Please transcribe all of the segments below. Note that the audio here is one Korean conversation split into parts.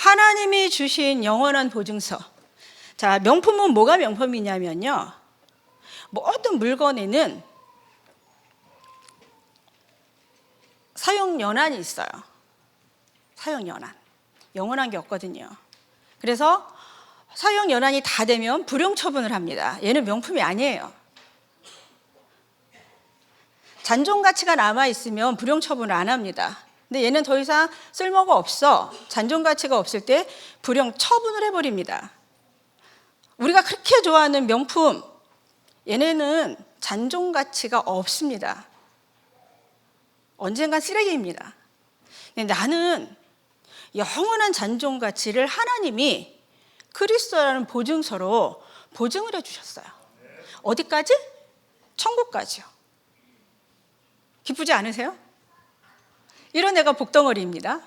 하나님이 주신 영원한 보증서. 자, 명품은 뭐가 명품이냐면요, 모든 물건에는 사용 연한이 있어요. 사용 연한. 영원한 게 없거든요. 그래서 사용 연한이 다 되면 불용 처분을 합니다. 얘는 명품이 아니에요. 잔존 가치가 남아 있으면 불용 처분을 안 합니다. 근데 얘는 더 이상 쓸모가 없어. 잔존 가치가 없을 때 불용 처분을 해버립니다. 우리가 그렇게 좋아하는 명품, 얘네는 잔존 가치가 없습니다. 언젠간 쓰레기입니다. 근데 나는 영원한 잔존 가치를 하나님이 그리스도라는 보증서로 보증을 해주셨어요. 어디까지? 천국까지요. 기쁘지 않으세요? 이런 애가 복덩어리입니다.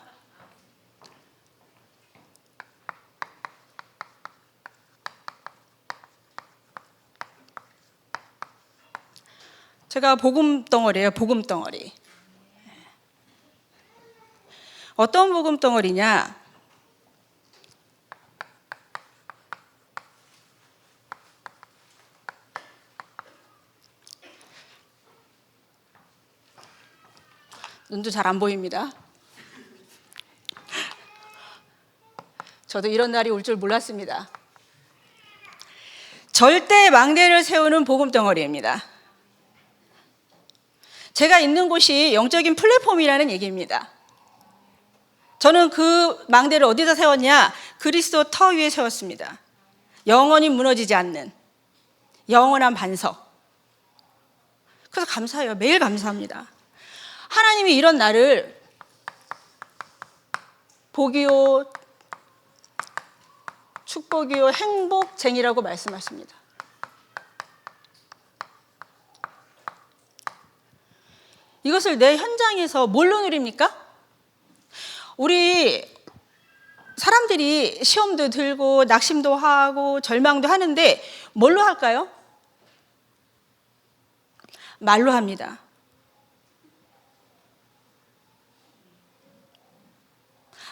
제가 복음덩어리예요. 복음덩어리. 어떤 복음덩어리냐? 눈도 잘 안 보입니다. 저도 이런 날이 올 줄 몰랐습니다. 절대 망대를 세우는 복음덩어리입니다. 제가 있는 곳이 영적인 플랫폼이라는 얘기입니다. 저는 그 망대를 어디다 세웠냐? 그리스도 터 위에 세웠습니다. 영원히 무너지지 않는 영원한 반석. 그래서 감사해요. 매일 감사합니다. 하나님이 이런 나를 복이요, 축복이요, 행복쟁이라고 말씀하십니다. 이것을 내 현장에서 뭘로 누립니까? 우리 사람들이 시험도 들고 낙심도 하고 절망도 하는데 뭘로 할까요? 말로 합니다.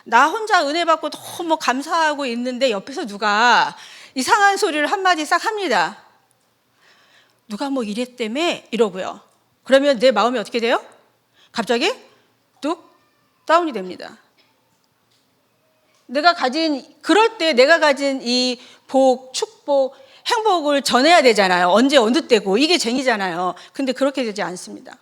나 혼자 은혜 받고 너무 감사하고 있는데 옆에서 누가 이상한 소리를 한마디 싹 합니다. 누가 뭐 이랬다며 이러고요. 그러면 내 마음이 어떻게 돼요? 갑자기 뚝 다운이 됩니다. 그럴 때 내가 가진 이 복, 축복, 행복을 전해야 되잖아요. 언제 어느 때고 이게 쟁이잖아요. 근데 그렇게 되지 않습니다.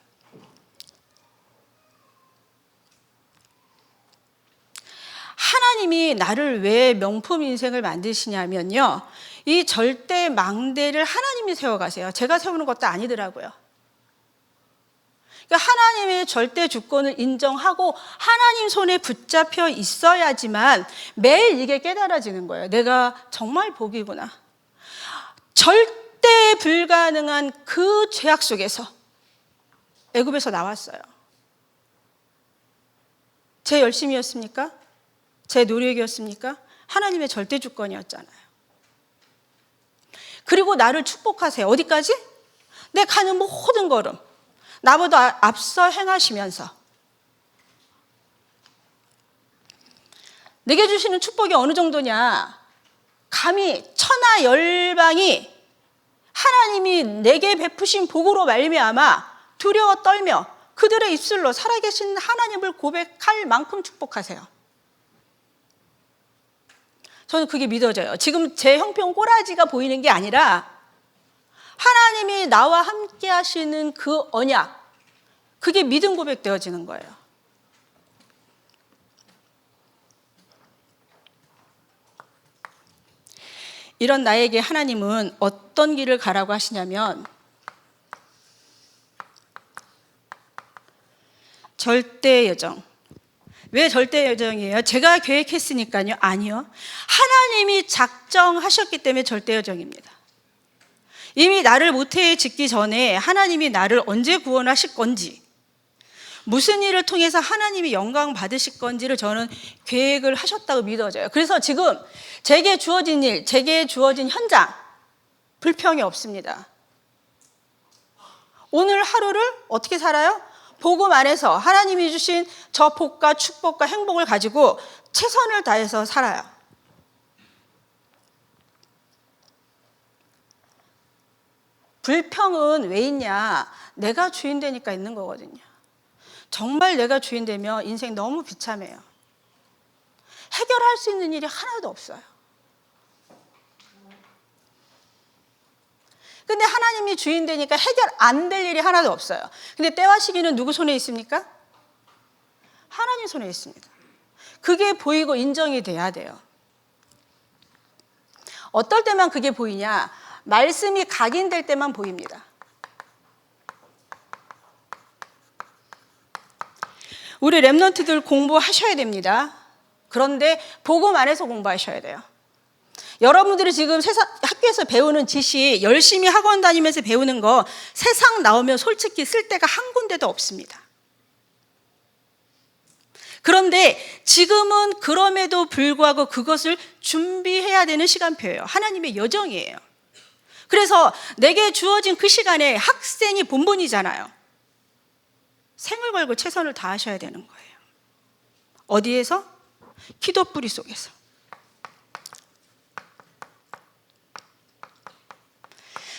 하나님이 나를 왜 명품 인생을 만드시냐면요, 이 절대 망대를 하나님이 세워가세요. 제가 세우는 것도 아니더라고요. 그러니까 하나님의 절대 주권을 인정하고 하나님 손에 붙잡혀 있어야지만 매일 이게 깨달아지는 거예요. 내가 정말 복이구나. 절대 불가능한 그 죄악 속에서 애굽에서 나왔어요. 제 열심이었습니까? 제 노력이었습니까? 하나님의 절대 주권이었잖아요. 그리고 나를 축복하세요. 어디까지? 내 가는 모든 걸음 나보다 앞서 행하시면서 내게 주시는 축복이 어느 정도냐? 감히 천하 열방이 하나님이 내게 베푸신 복으로 말미암아 두려워 떨며 그들의 입술로 살아계신 하나님을 고백할 만큼 축복하세요. 저는 그게 믿어져요. 지금 제 형편 꼬라지가 보이는 게 아니라 하나님이 나와 함께 하시는 그 언약, 그게 믿음 고백되어지는 거예요. 이런 나에게 하나님은 어떤 길을 가라고 하시냐면 절대 여정. 왜 절대 여정이에요? 제가 계획했으니까요? 아니요. 하나님이 작정하셨기 때문에 절대 여정입니다. 이미 나를 모태에 짓기 전에 하나님이 나를 언제 구원하실 건지, 무슨 일을 통해서 하나님이 영광 받으실 건지를 저는 계획을 하셨다고 믿어져요. 그래서 지금 제게 주어진 일, 제게 주어진 현장, 불평이 없습니다. 오늘 하루를 어떻게 살아요? 복음 안에서 하나님이 주신 저 복과 축복과 행복을 가지고 최선을 다해서 살아요. 불평은 왜 있냐? 내가 주인 되니까 있는 거거든요. 정말 내가 주인 되면 인생 너무 비참해요. 해결할 수 있는 일이 하나도 없어요. 근데 하나님이 주인 되니까 해결 안 될 일이 하나도 없어요. 근데 때와 시기는 누구 손에 있습니까? 하나님 손에 있습니다. 그게 보이고 인정이 돼야 돼요. 어떨 때만 그게 보이냐? 말씀이 각인될 때만 보입니다. 우리 랩런트들 공부하셔야 됩니다. 그런데 복음 안에서 공부하셔야 돼요. 여러분들이 지금 학교에서 배우는 지식, 열심히 학원 다니면서 배우는 거 세상 나오면 솔직히 쓸 데가 한 군데도 없습니다. 그런데 지금은 그럼에도 불구하고 그것을 준비해야 되는 시간표예요. 하나님의 여정이에요. 그래서 내게 주어진 그 시간에 학생이 본분이잖아요. 생을 걸고 최선을 다하셔야 되는 거예요. 어디에서? 기도 뿌리 속에서.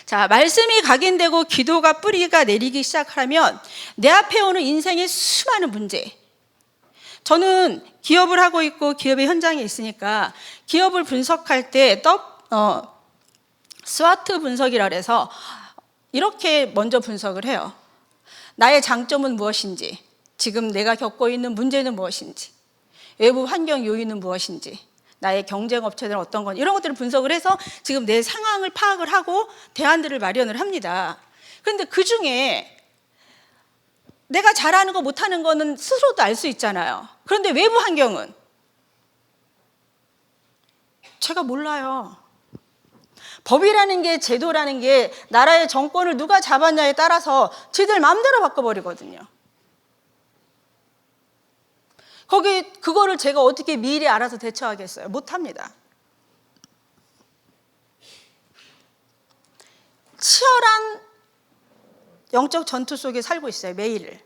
자, 말씀이 각인되고 기도가 뿌리가 내리기 시작하면 내 앞에 오는 인생의 수많은 문제. 저는 기업을 하고 있고 기업의 현장에 있으니까 기업을 분석할 때 스와트 분석이라 해서 이렇게 먼저 분석을 해요. 나의 장점은 무엇인지, 지금 내가 겪고 있는 문제는 무엇인지, 외부 환경 요인은 무엇인지, 나의 경쟁 업체들은 어떤 건, 이런 것들을 분석을 해서 지금 내 상황을 파악을 하고 대안들을 마련을 합니다. 그런데 그 중에 내가 잘하는 거 못하는 거는 스스로도 알 수 있잖아요. 그런데 외부 환경은 제가 몰라요. 법이라는 게, 제도라는 게 나라의 정권을 누가 잡았냐에 따라서 지들 마음대로 바꿔버리거든요. 그거를 제가 어떻게 미리 알아서 대처하겠어요? 못합니다. 치열한 영적 전투 속에 살고 있어요, 매일을.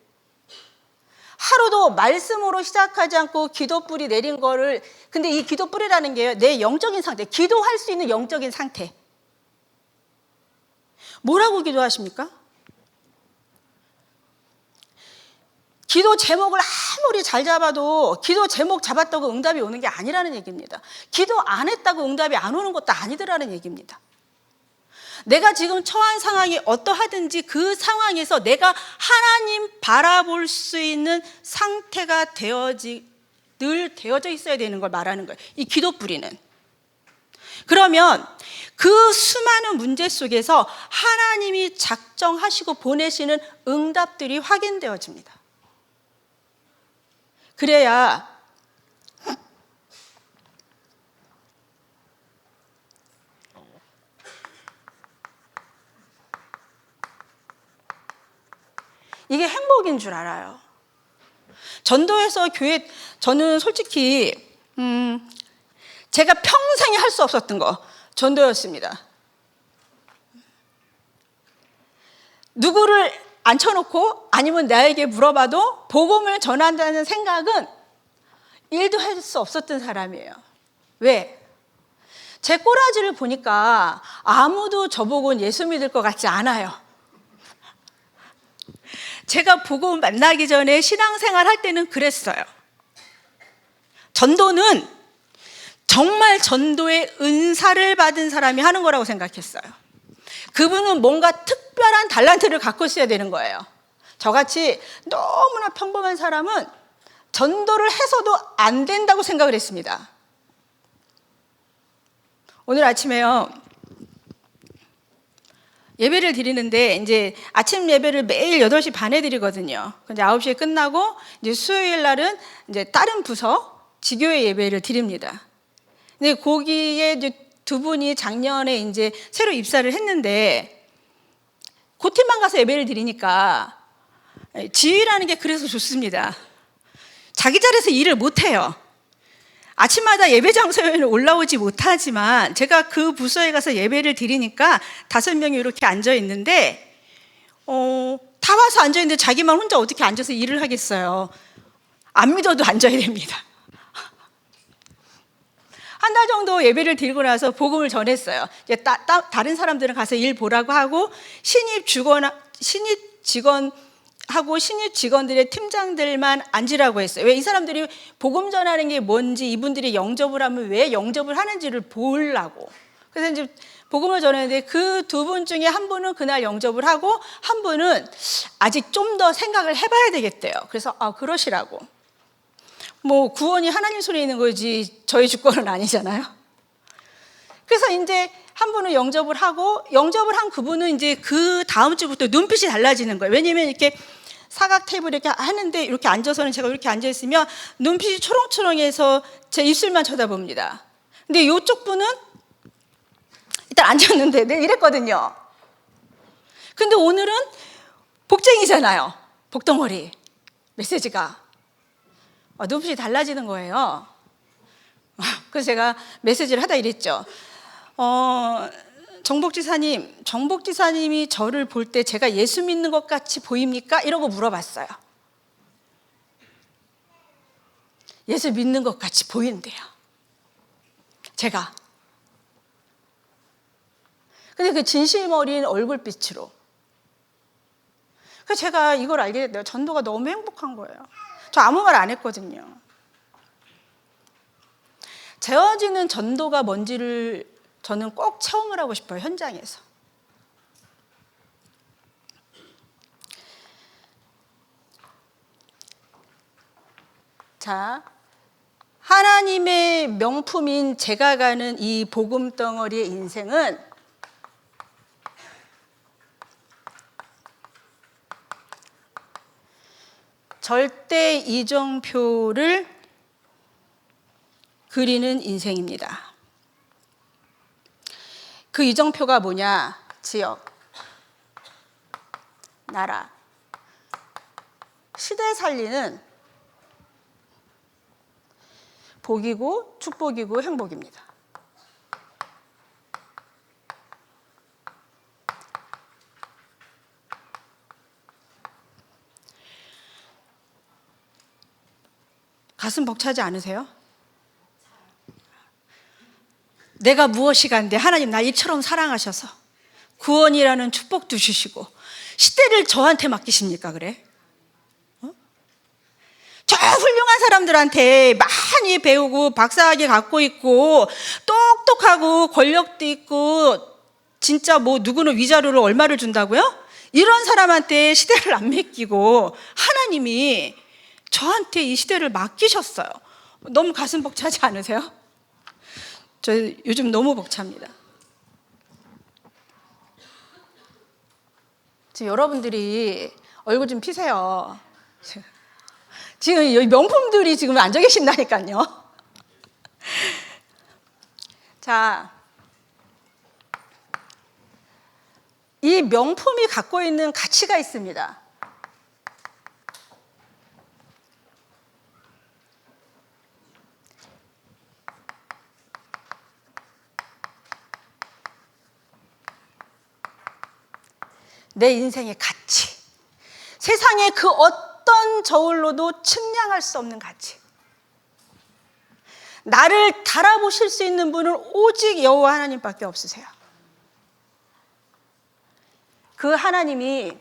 하루도 말씀으로 시작하지 않고 기도뿌리 내린 거를, 근데 이 기도뿌리라는 게요, 내 영적인 상태, 기도할 수 있는 영적인 상태. 뭐라고 기도하십니까? 기도 제목을 아무리 잘 잡아도 기도 제목 잡았다고 응답이 오는 게 아니라는 얘기입니다. 기도 안 했다고 응답이 안 오는 것도 아니더라는 얘기입니다. 내가 지금 처한 상황이 어떠하든지 그 상황에서 내가 하나님 바라볼 수 있는 상태가 늘 되어져 있어야 되는 걸 말하는 거예요. 이 기도 뿌리는. 그러면 그 수많은 문제 속에서 하나님이 작정하시고 보내시는 응답들이 확인되어집니다. 그래야 이게 행복인 줄 알아요. 전도에서 저는 솔직히 제가 평생에 할 수 없었던 거 전도였습니다. 누구를 앉혀놓고 아니면 나에게 물어봐도 복음을 전한다는 생각은 1도 할 수 없었던 사람이에요. 왜? 제 꼬라지를 보니까 아무도 저보고는 예수 믿을 것 같지 않아요. 제가 복음 만나기 전에 신앙생활 할 때는 그랬어요. 전도는 정말 전도의 은사를 받은 사람이 하는 거라고 생각했어요. 그분은 뭔가 특별한 달란트를 갖고 있어야 되는 거예요. 저같이 너무나 평범한 사람은 전도를 해서도 안 된다고 생각을 했습니다. 오늘 아침에요, 예배를 드리는데 이제 아침 예배를 매일 8시 반에 드리거든요. 근데 9시에 끝나고 이제 수요일 날은 이제 다른 부서 지교회 예배를 드립니다. 근데 거기에 이제 두 분이 작년에 이제 새로 입사를 했는데 그 팀만 가서 예배를 드리니까 지휘라는 게 그래서 좋습니다. 자기 자리에서 일을 못 해요. 아침마다 예배 장소에 올라오지 못하지만 제가 그 부서에 가서 예배를 드리니까 5명이 이렇게 앉아 있는데 다 다 와서 앉아있는데 자기만 혼자 어떻게 앉아서 일을 하겠어요. 안 믿어도 앉아야 됩니다. 한 달 정도 예배를 드리고 나서 복음을 전했어요. 이제 다른 사람들은 가서 일 보라고 하고 신입 직원들의 팀장들만 앉으라고 했어요. 왜 이 사람들이 복음 전하는 게 뭔지, 이분들이 영접을 하면 왜 영접을 하는지를 보려고. 그래서 이제 복음을 전했는데 그 두 분 중에 한 분은 그날 영접을 하고 한 분은 아직 좀 더 생각을 해봐야 되겠대요. 그래서 그러시라고. 뭐 구원이 하나님 손에 있는 거지 저희 주권은 아니잖아요. 그래서 이제 한 분은 영접을 하고, 영접을 한 그분은 이제 그 다음 주부터 눈빛이 달라지는 거예요. 왜냐면 이렇게 사각 테이블 이렇게 하는데 이렇게 앉아서는 제가 이렇게 앉아 있으면 눈빛이 초롱초롱해서 제 입술만 쳐다봅니다. 근데 이쪽 분은 일단 앉았는데 늘 이랬거든요. 근데 오늘은 복쟁이잖아요. 복덩어리 메시지가 눈빛이 달라지는 거예요. 그래서 제가 메시지를 하다 이랬죠. 정복지사님이 저를 볼 때 제가 예수 믿는 것 같이 보입니까? 이러고 물어봤어요. 예수 믿는 것 같이 보이는데요. 제가. 근데 그 진심 어린 얼굴빛으로. 그래서 제가 이걸 알게 됐어요. 전도가 너무 행복한 거예요. 저 아무 말 안 했거든요. 재어지는 전도가 뭔지를 저는 꼭 체험을 하고 싶어요. 현장에서. 자, 하나님의 명품인 제가 가는 이 복음 덩어리의 인생은 절대 이정표를 그리는 인생입니다. 그 이정표가 뭐냐? 지역, 나라, 시대 살리는 복이고 축복이고 행복입니다. 가슴 벅차지 않으세요? 내가 무엇이 간데 하나님 날 이처럼 사랑하셔서 구원이라는 축복도 주시고 시대를 저한테 맡기십니까? 그래? 저 훌륭한 사람들한테 많이 배우고 박사학위 갖고 있고 똑똑하고 권력도 있고 진짜 뭐 누구는 위자료를 얼마를 준다고요? 이런 사람한테 시대를 안 맡기고 하나님이 저한테 이 시대를 맡기셨어요. 너무 가슴 벅차지 않으세요? 저 요즘 너무 벅찹니다. 지금 여러분들이 얼굴 좀 피세요. 지금 여기 명품들이 지금 앉아 계신다니까요. 자, 이 명품이 갖고 있는 가치가 있습니다. 내 인생의 가치, 세상의 그 어떤 저울로도 측량할 수 없는 가치. 나를 달아보실 수 있는 분은 오직 여호와 하나님밖에 없으세요. 그 하나님이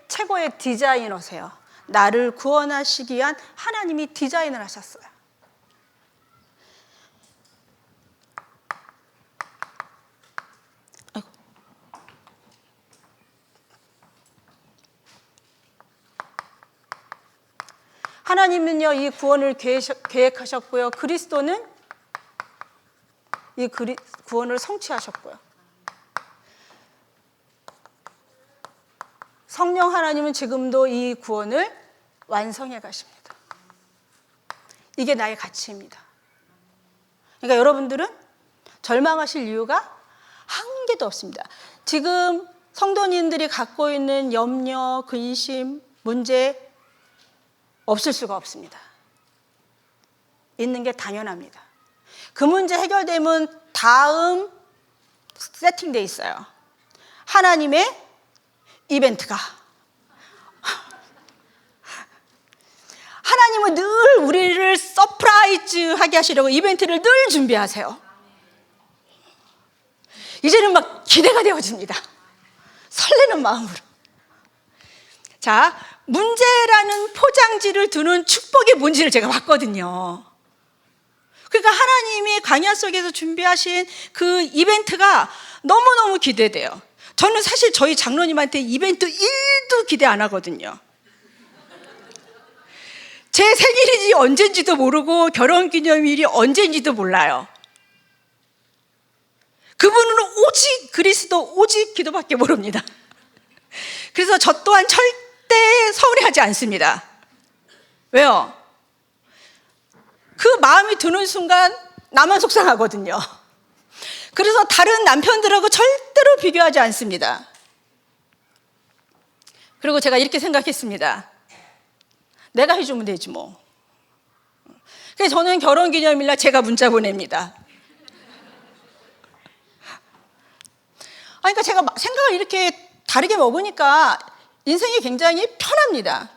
최고의 디자이너세요. 나를 구원하시기 위한 하나님이 디자인을 하셨어요. 아이고. 하나님은요, 이 구원을 계획하셨고요. 그리스도는 이 구원을 성취하셨고요. 성령 하나님은 지금도 이 구원을 완성해 가십니다. 이게 나의 가치입니다. 그러니까 여러분들은 절망하실 이유가 한 개도 없습니다. 지금 성도님들이 갖고 있는 염려, 근심, 문제 없을 수가 없습니다. 있는 게 당연합니다. 그 문제 해결되면 다음 세팅돼 있어요. 하나님의 이벤트가. 하나님은 늘 우리를 서프라이즈하게 하시려고 이벤트를 늘 준비하세요. 이제는 막 기대가 되어집니다. 설레는 마음으로. 자, 문제라는 포장지를 두는 축복이 뭔지를 제가 봤거든요. 그러니까 하나님이 광야 속에서 준비하신 그 이벤트가 너무너무 기대돼요. 저는 사실 저희 장로님한테 이벤트 1도 기대 안 하거든요. 제 생일이 언젠지도 모르고 결혼기념일이 언젠지도 몰라요. 그분은 오직 그리스도, 오직 기도밖에 모릅니다. 그래서 저 또한 절대 서운해하지 않습니다. 왜요? 그 마음이 드는 순간 나만 속상하거든요. 그래서 다른 남편들하고 절대로 비교하지 않습니다. 그리고 제가 이렇게 생각했습니다. 내가 해주면 되지 뭐. 그래서 저는 결혼기념일날 제가 문자 보냅니다. 그러니까 제가 생각을 이렇게 다르게 먹으니까 인생이 굉장히 편합니다.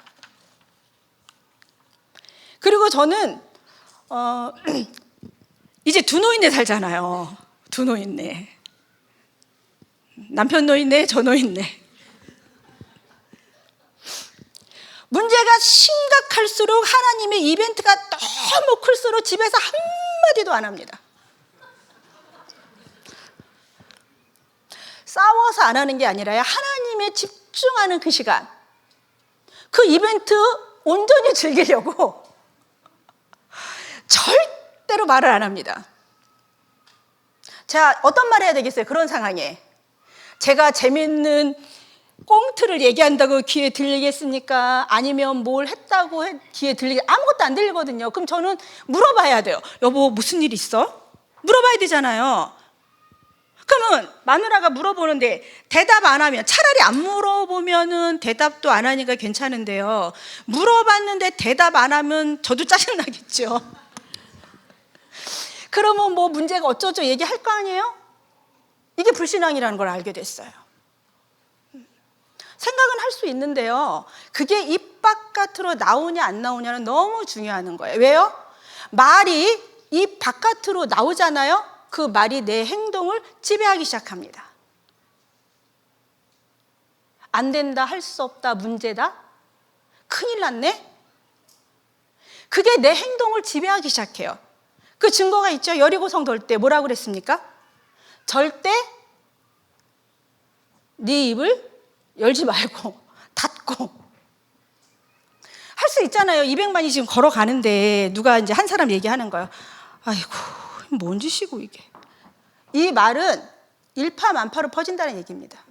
그리고 저는 이제 두 노인네 살잖아요. 두 노인네. 남편 노인네, 저 노인네. 문제가 심각할수록 하나님의 이벤트가 너무 클수록 집에서 한마디도 안 합니다. 싸워서 안 하는 게 아니라 하나님에 집중하는 그 시간, 그 이벤트 온전히 즐기려고 절대로 말을 안 합니다. 자, 어떤 말을 해야 되겠어요? 그런 상황에 제가 재밌는 꽁트를 얘기한다고 귀에 들리겠습니까? 아니면 뭘 했다고 귀에 들리게, 아무것도 안 들리거든요. 그럼 저는 물어봐야 돼요. 여보, 무슨 일 있어? 물어봐야 되잖아요. 그러면 마누라가 물어보는데 대답 안 하면, 차라리 안 물어보면은 대답도 안 하니까 괜찮은데요, 물어봤는데 대답 안 하면 저도 짜증나겠죠. 그러면 뭐 문제가 어쩌죠 얘기할 거 아니에요? 이게 불신앙이라는 걸 알게 됐어요. 생각은 할 수 있는데요, 그게 입 바깥으로 나오냐 안 나오냐는 너무 중요한 거예요. 왜요? 말이 입 바깥으로 나오잖아요. 그 말이 내 행동을 지배하기 시작합니다. 안 된다, 할 수 없다, 문제다, 큰일 났네. 그게 내 행동을 지배하기 시작해요. 그 증거가 있죠. 여리고성 돌 때 뭐라고 그랬습니까? 절대 네 입을 열지 말고 닫고. 할 수 있잖아요. 200만이 지금 걸어가는데 누가 이제 한 사람 얘기하는 거예요. 아이고, 뭔 짓이고 이게. 이 말은 일파만파로 퍼진다는 얘기입니다.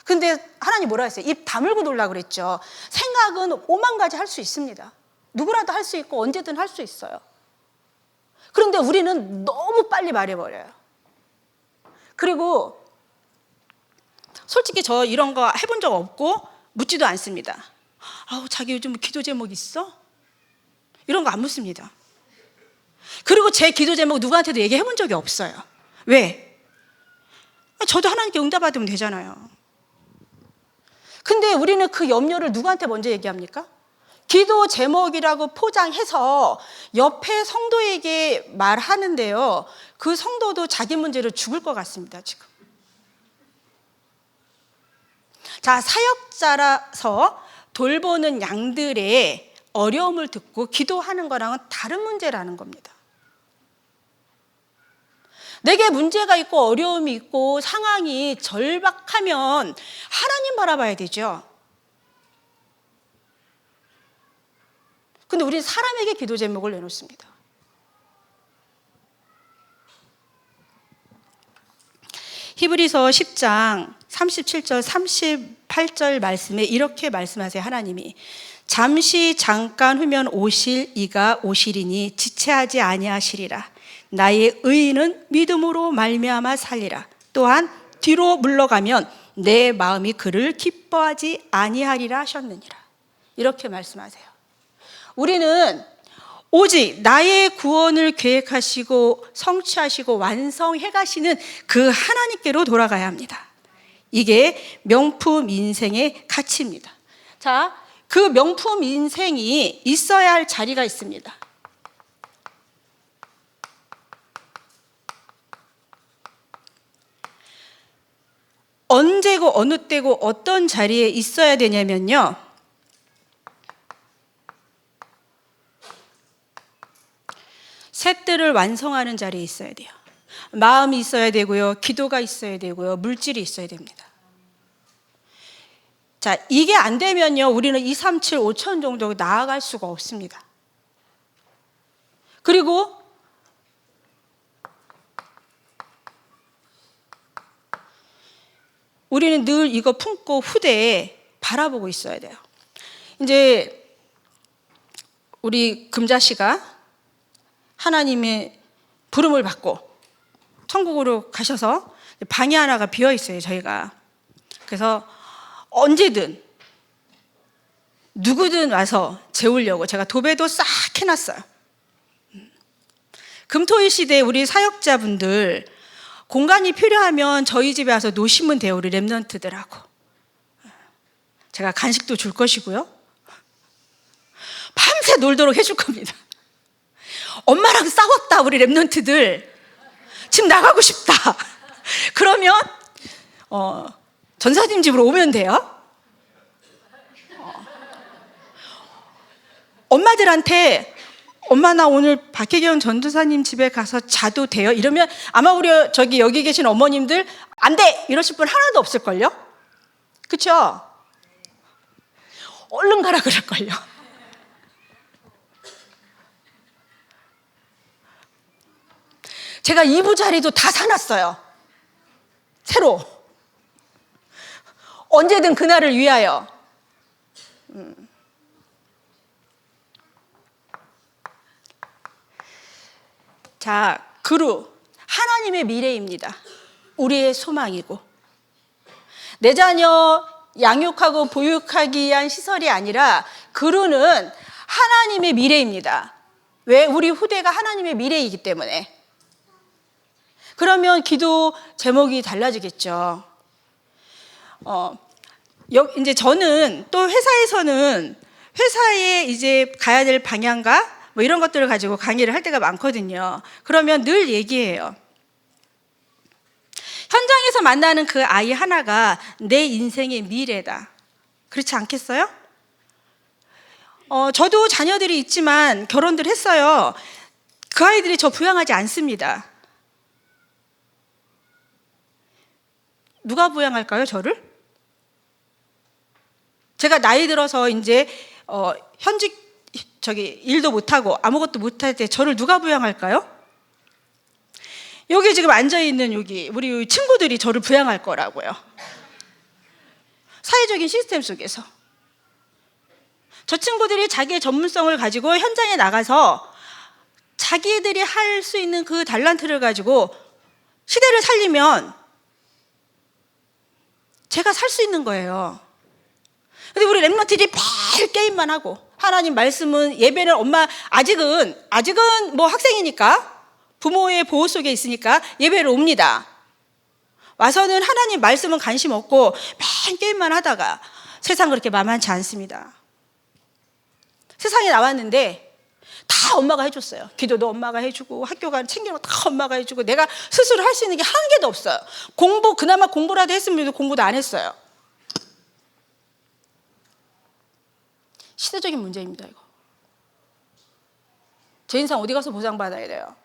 근데 하나님 뭐라 했어요? 입 다물고 놀라고 그랬죠. 생각은 5만 가지 할 수 있습니다. 누구라도 할 수 있고 언제든 할 수 있어요. 그런데 우리는 너무 빨리 말해버려요. 그리고 솔직히 저 이런 거 해본 적 없고 묻지도 않습니다. 아우, 자기 요즘 기도 제목 있어? 이런 거 안 묻습니다. 그리고 제 기도 제목 누구한테도 얘기해 본 적이 없어요. 왜? 저도 하나님께 응답받으면 되잖아요. 근데 우리는 그 염려를 누구한테 먼저 얘기합니까? 기도 제목이라고 포장해서 옆에 성도에게 말하는데요, 그 성도도 자기 문제로 죽을 것 같습니다, 지금. 자, 사역자라서 돌보는 양들의 어려움을 듣고 기도하는 거랑은 다른 문제라는 겁니다. 내게 문제가 있고 어려움이 있고 상황이 절박하면 하나님 바라봐야 되죠. 근데 우리는 사람에게 기도 제목을 내놓습니다. 히브리서 10장 37절 38절 말씀에 이렇게 말씀하세요. 하나님이 잠시 잠깐 후면 오실 이가 오시리니 지체하지 아니하시리라. 나의 의인은 믿음으로 말미암아 살리라. 또한 뒤로 물러가면 내 마음이 그를 기뻐하지 아니하리라 하셨느니라. 이렇게 말씀하세요. 우리는 오직 나의 구원을 계획하시고 성취하시고 완성해 가시는 그 하나님께로 돌아가야 합니다. 이게 명품 인생의 가치입니다. 자, 그 명품 인생이 있어야 할 자리가 있습니다. 언제고 어느 때고 어떤 자리에 있어야 되냐면요, 셋들을 완성하는 자리에 있어야 돼요. 마음이 있어야 되고요, 기도가 있어야 되고요, 물질이 있어야 됩니다. 자, 이게 안 되면요, 우리는 2, 3, 7, 5천 정도 나아갈 수가 없습니다. 그리고 우리는 늘 이거 품고 후대에 바라보고 있어야 돼요. 이제 우리 금자씨가 하나님의 부름을 받고 천국으로 가셔서 방이 하나가 비어 있어요, 저희가. 그래서 언제든 누구든 와서 재우려고 제가 도배도 싹 해놨어요. 금토일 시대에 우리 사역자분들 공간이 필요하면 저희 집에 와서 노시면 돼요, 우리 랩런트들하고. 제가 간식도 줄 것이고요, 밤새 놀도록 해줄 겁니다. 엄마랑 싸웠다 우리 랩런트들, 집 나가고 싶다 그러면 전사님 집으로 오면 돼요. 엄마들한테 엄마 나 오늘 박혜경 전도사님 집에 가서 자도 돼요? 이러면 아마 우리 여기 계신 어머님들 안 돼! 이러실 분 하나도 없을걸요? 그쵸? 얼른 가라 그럴걸요. 제가 이부자리도 다 사놨어요, 새로. 언제든 그날을 위하여. 자, 그루 하나님의 미래입니다. 우리의 소망이고, 내 자녀 양육하고 보육하기 위한 시설이 아니라 그루는 하나님의 미래입니다. 왜? 우리 후대가 하나님의 미래이기 때문에. 그러면 기도 제목이 달라지겠죠. 이제 저는 또 회사에서는 회사에 이제 가야 될 방향과 뭐 이런 것들을 가지고 강의를 할 때가 많거든요. 그러면 늘 얘기해요. 현장에서 만나는 그 아이 하나가 내 인생의 미래다. 그렇지 않겠어요? 저도 자녀들이 있지만 결혼들 했어요. 그 아이들이 저 부양하지 않습니다. 누가 부양할까요, 저를? 제가 나이 들어서 이제 현직 일도 못하고 아무것도 못할 때 저를 누가 부양할까요? 여기 지금 앉아있는 우리 친구들이 저를 부양할 거라고요. 사회적인 시스템 속에서. 저 친구들이 자기의 전문성을 가지고 현장에 나가서 자기들이 할 수 있는 그 달란트를 가지고 시대를 살리면 제가 살 수 있는 거예요. 근데 우리 랩런트들이 매일 게임만 하고, 하나님 말씀은, 예배는 엄마 아직은 뭐 학생이니까 부모의 보호 속에 있으니까 예배를 옵니다. 와서는 하나님 말씀은 관심 없고 매일 게임만 하다가 세상 그렇게 만만치 않습니다. 세상에 나왔는데 다 엄마가 해줬어요. 기도도 엄마가 해주고 학교 가 챙기는 거 다 엄마가 해주고, 내가 스스로 할 수 있는 게 한 개도 없어요. 그나마 공부라도 했으면 공부도 안 했어요. 시대적인 문제입니다, 이거. 제 인생 어디 가서 보상받아야 돼요?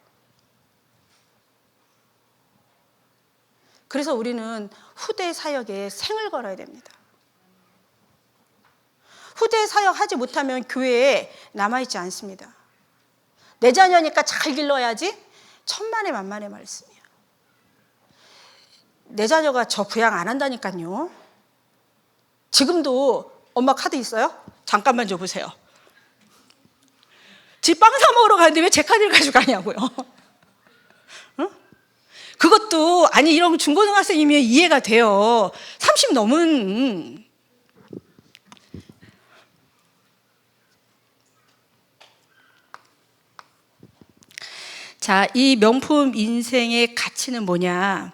그래서 우리는 후대 사역에 생을 걸어야 됩니다. 후대 사역하지 못하면 교회에 남아있지 않습니다. 내 자녀니까 잘 길러야지, 천만의 만만의 말씀이야. 내 자녀가 저 부양 안 한다니까요. 지금도 엄마 카드 있어요? 잠깐만 줘보세요. 집 빵 사 먹으러 가는데 왜 제 카드를 가져가냐고요. 응? 그것도 아니 이런 중고등학생이면 이해가 돼요. 30 넘은. 자, 이 명품 인생의 가치는 뭐냐?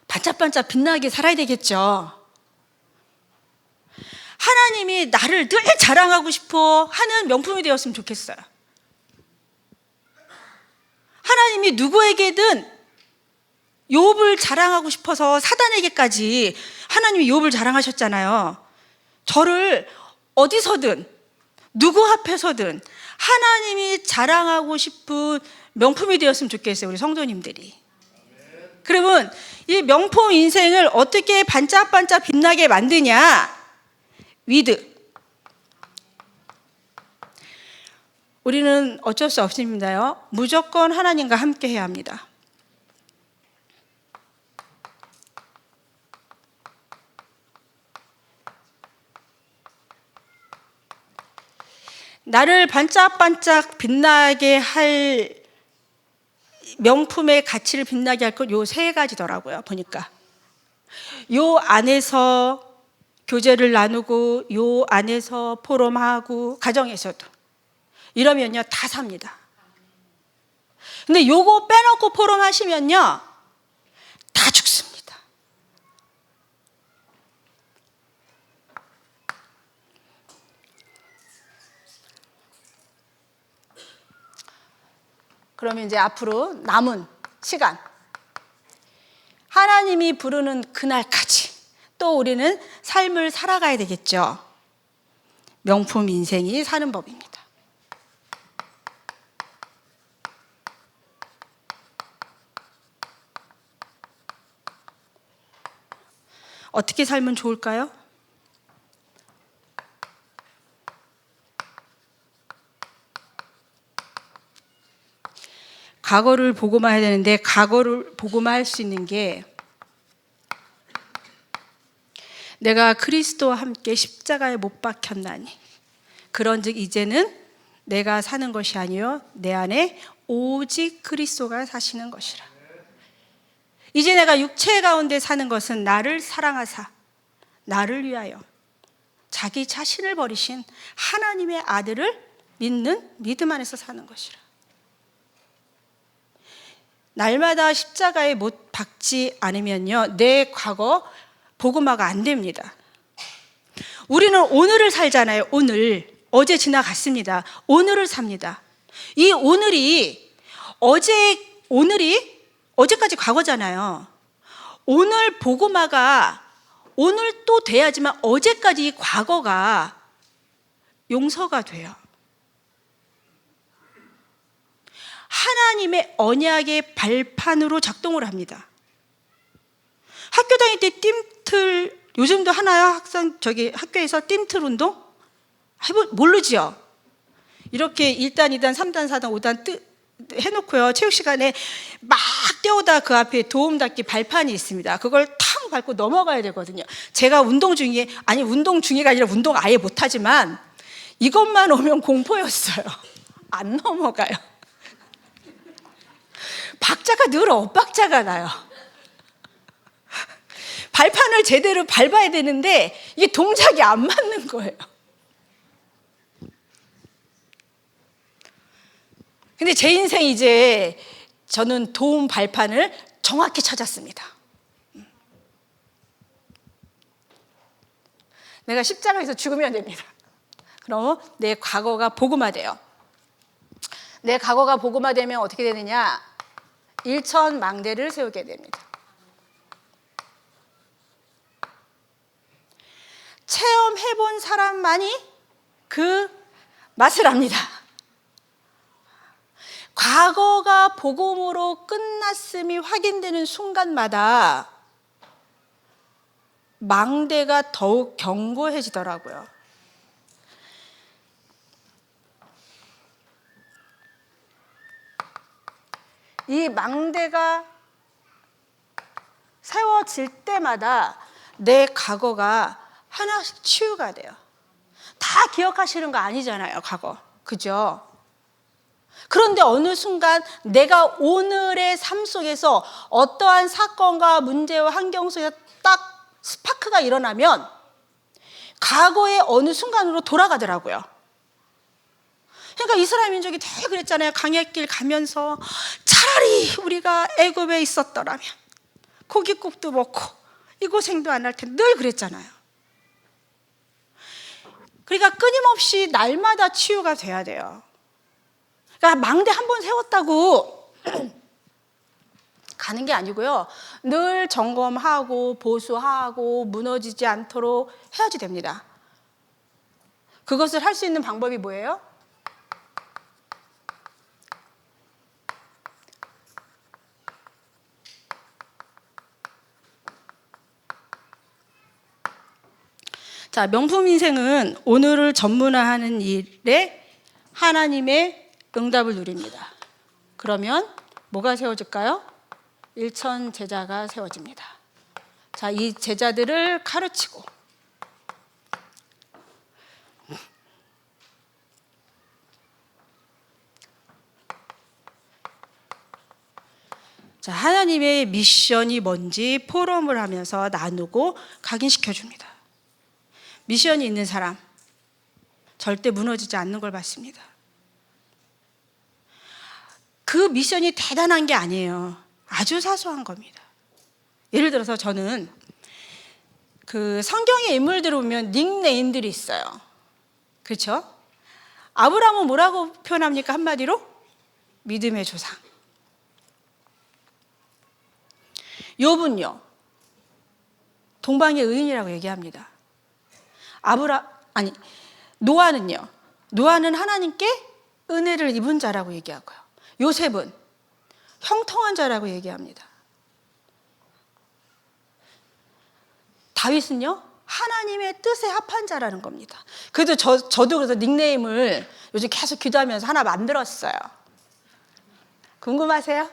반짝반짝 빛나게 살아야 되겠죠. 하나님이 나를 늘 자랑하고 싶어 하는 명품이 되었으면 좋겠어요. 하나님이 누구에게든 욥을 자랑하고 싶어서 사단에게까지 하나님이 욥을 자랑하셨잖아요. 저를 어디서든 누구 앞에서든 하나님이 자랑하고 싶은 명품이 되었으면 좋겠어요. 우리 성도님들이. 그러면 이 명품 인생을 어떻게 반짝반짝 빛나게 만드냐? 위드. 우리는 어쩔 수 없습니다요. 무조건 하나님과 함께 해야 합니다. 나를 반짝반짝 빛나게 할 명품의 가치를 빛나게 할 것 요 세 가지더라고요. 보니까 요 안에서 교제를 나누고 요 안에서 포럼하고 가정에서도 이러면요 다 삽니다. 근데 요거 빼놓고 포럼하시면요 다 죽습니다. 그러면 이제 앞으로 남은 시간 하나님이 부르는 그날까지 또 우리는 삶을 살아가야 되겠죠. 명품 인생이 사는 법입니다. 어떻게 살면 좋을까요? 과거를 보고만 해야 되는데 과거를 보고만 할 수 있는 게 내가 그리스도와 함께 십자가에 못 박혔나니 그런즉 이제는 내가 사는 것이 아니요 내 안에 오직 그리스도가 사시는 것이라. 이제 내가 육체 가운데 사는 것은 나를 사랑하사 나를 위하여 자기 자신을 버리신 하나님의 아들을 믿는 믿음 안에서 사는 것이라. 날마다 십자가에 못 박지 않으면요 내 과거 복음화가 안 됩니다. 우리는 오늘을 살잖아요. 오늘. 어제 지나갔습니다. 오늘을 삽니다. 이 오늘이 어제까지 과거잖아요. 오늘 복음화가 오늘 또 돼야지만 어제까지 이 과거가 용서가 돼요. 하나님의 언약의 발판으로 작동을 합니다. 학교 다닐 때 뜀틀 요즘도 하나요? 학교에서 뜀틀 운동? 모르지요? 이렇게 1단, 2단, 3단, 4단, 5단 해놓고요. 체육 시간에 막 뛰어오다 그 앞에 도움 닫기 발판이 있습니다. 그걸 탕 밟고 넘어가야 되거든요. 제가 운동 중이가 아니라 운동 아예 못하지만 이것만 오면 공포였어요. 안 넘어가요. 박자가 늘 엇박자가 나요. 발판을 제대로 밟아야 되는데 이게 동작이 안 맞는 거예요. 근데 제 인생 이제 저는 도움 발판을 정확히 찾았습니다. 내가 십자가에서 죽으면 됩니다. 그럼 내 과거가 복음화돼요. 내 과거가 복음화되면 어떻게 되느냐? 일천망대를 세우게 됩니다. 체험해본 사람만이 그 맛을 압니다. 과거가 복음으로 끝났음이 확인되는 순간마다 망대가 더욱 견고해지더라고요. 이 망대가 세워질 때마다 내 과거가 하나씩 치유가 돼요. 다 기억하시는 거 아니잖아요, 과거. 그죠? 그런데 어느 순간 내가 오늘의 삶 속에서 어떠한 사건과 문제와 환경 속에서 딱 스파크가 일어나면 과거의 어느 순간으로 돌아가더라고요. 그러니까 이스라엘 민족이 되게 그랬잖아요. 광야길 가면서 차라리 우리가 애굽에 있었더라면 고깃국도 먹고 이 고생도 안 할 텐데 늘 그랬잖아요. 그러니까 끊임없이 날마다 치유가 돼야 돼요. 그러니까 망대 한 번 세웠다고 가는 게 아니고요. 늘 점검하고 보수하고 무너지지 않도록 해야지 됩니다. 그것을 할 수 있는 방법이 뭐예요? 자, 명품 인생은 오늘을 전문화하는 일에 하나님의 응답을 누립니다. 그러면 뭐가 세워질까요? 일천 제자가 세워집니다. 자, 이 제자들을 가르치고 자, 하나님의 미션이 뭔지 포럼을 하면서 나누고 각인시켜 줍니다. 미션이 있는 사람 절대 무너지지 않는 걸 봤습니다. 그 미션이 대단한 게 아니에요. 아주 사소한 겁니다. 예를 들어서 저는 그 성경의 인물들을 보면 닉네임들이 있어요. 그렇죠? 아브라함은 뭐라고 표현합니까? 한마디로 믿음의 조상. 욥은요 동방의 의인이라고 얘기합니다. 노아는요, 노아는 하나님께 은혜를 입은 자라고 얘기하고요. 요셉은 형통한 자라고 얘기합니다. 다윗은요 하나님의 뜻에 합한 자라는 겁니다. 그래도 저도 그래서 닉네임을 요즘 계속 기도하면서 하나 만들었어요. 궁금하세요?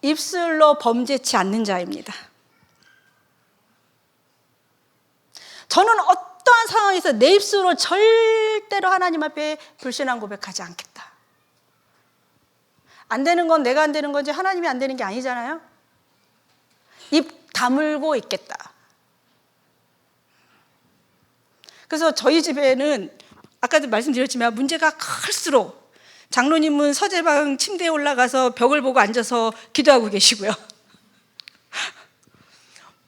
입술로 범죄치 않는 자입니다. 저는 어떠한 상황에서 내 입술로 절대로 하나님 앞에 불신앙 고백하지 않겠다. 안 되는 건 내가 안 되는 건지 하나님이 안 되는 게 아니잖아요. 입 다물고 있겠다. 그래서 저희 집에는 아까도 말씀드렸지만 문제가 클수록 장로님은 서재방 침대에 올라가서 벽을 보고 앉아서 기도하고 계시고요.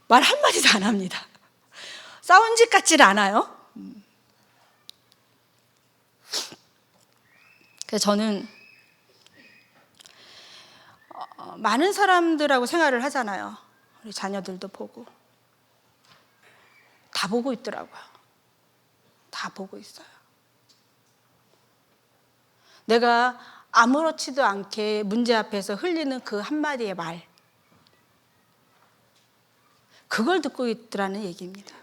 말 한마디도 안 합니다. 싸운 집 같지는 않아요. 그래서 저는 많은 사람들하고 생활을 하잖아요. 우리 자녀들도 보고 다 보고 있더라고요. 다 보고 있어요. 내가 아무렇지도 않게 문제 앞에서 흘리는 그 한마디의 말, 그걸 듣고 있더라는 얘기입니다.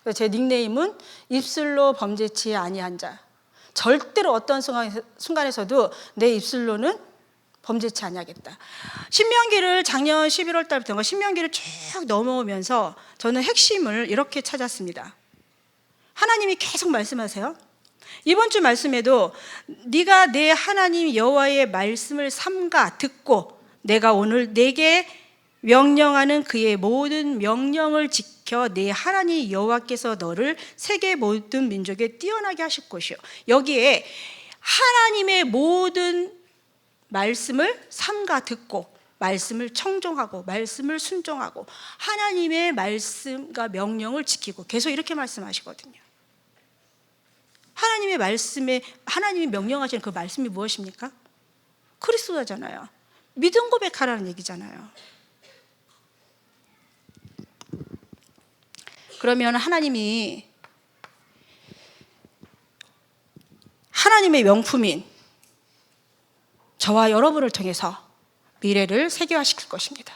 그래서 제 닉네임은 입술로 범죄치 아니한 자. 절대로 어떤 순간에서도 내 입술로는 범죄치 아니하겠다. 신명기를 작년 11월 달부터 신명기를 쭉 넘어오면서 저는 핵심을 이렇게 찾았습니다. 하나님이 계속 말씀하세요. 이번 주 말씀에도 네가 내 하나님 여호와의 말씀을 삼가 듣고 내가 오늘 내게 명령하는 그의 모든 명령을 지켜 내 하나님 여호와께서 너를 세계 모든 민족에 뛰어나게 하실 것이요. 여기에 하나님의 모든 말씀을 삼가 듣고 말씀을 청종하고 말씀을 순종하고 하나님의 말씀과 명령을 지키고 계속 이렇게 말씀하시거든요. 하나님의 말씀에 하나님이 명령하시는 그 말씀이 무엇입니까? 그리스도잖아요. 믿음 고백하라는 얘기잖아요. 그러면 하나님의 명품인 저와 여러분을 통해서 미래를 세계화시킬 것입니다.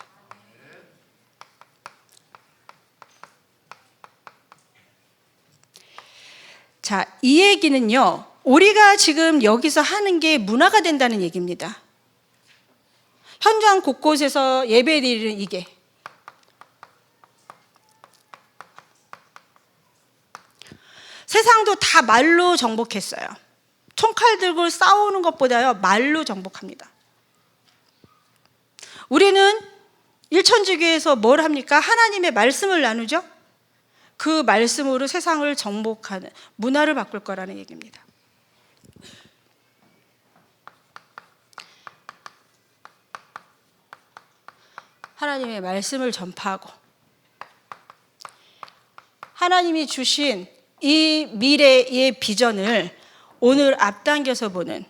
자, 이 얘기는요, 우리가 지금 여기서 하는 게 문화가 된다는 얘기입니다. 현장 곳곳에서 예배드리는 이게. 세상도 다 말로 정복했어요. 총칼 들고 싸우는 것보다요, 말로 정복합니다. 우리는 일천주교에서 뭘 합니까? 하나님의 말씀을 나누죠. 그 말씀으로 세상을 정복하는 문화를 바꿀 거라는 얘기입니다. 하나님의 말씀을 전파하고 하나님이 주신 이 미래의 비전을 오늘 앞당겨서 보는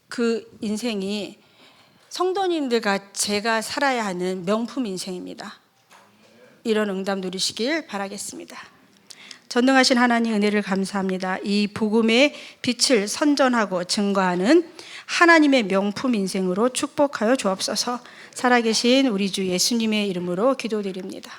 그 인생이 성도님들과 제가 살아야 하는 명품 인생입니다. 이런 응답 누리시길 바라겠습니다. 전능하신 하나님 은혜를 감사합니다. 이 복음의 빛을 선전하고 증거하는 하나님의 명품 인생으로 축복하여 주옵소서. 살아계신 우리 주 예수님의 이름으로 기도드립니다.